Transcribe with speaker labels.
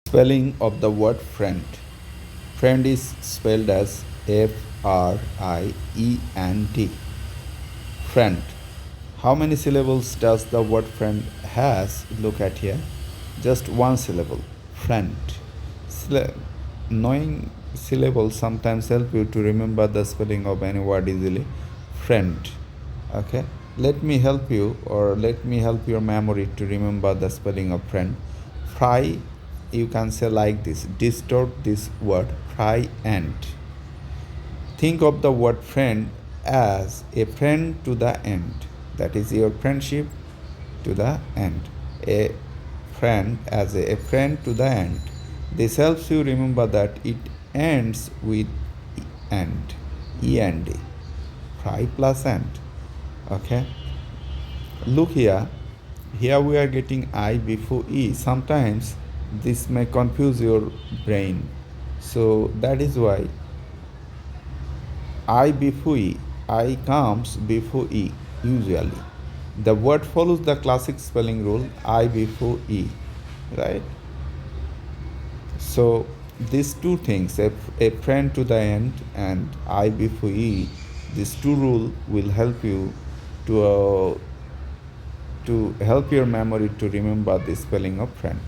Speaker 1: Spelling of the word friend. Friend is spelled as Friend. Friend. How many syllables does the word friend has? Look at here. Just one syllable. Friend. Knowing syllables sometimes help you to remember the spelling of any word easily. Friend. Okay. Let me help you, or let me help your memory to remember the spelling of friend. Fry, you can say like this. Distort this word. Fry and. Think of the word friend as a friend to the end. That is your friendship to the end. A friend as a friend to the end. This helps you remember that it ends with end. E and D. Fry plus end. Okay. Look here. Here we are getting I before E. Sometimes this may confuse your brain. So that is why I before E. I comes before E usually. The word follows the classic spelling rule I before E, right? So these two things, a friend to the end and I before E, these two rule will help you to help your memory to remember the spelling of friend.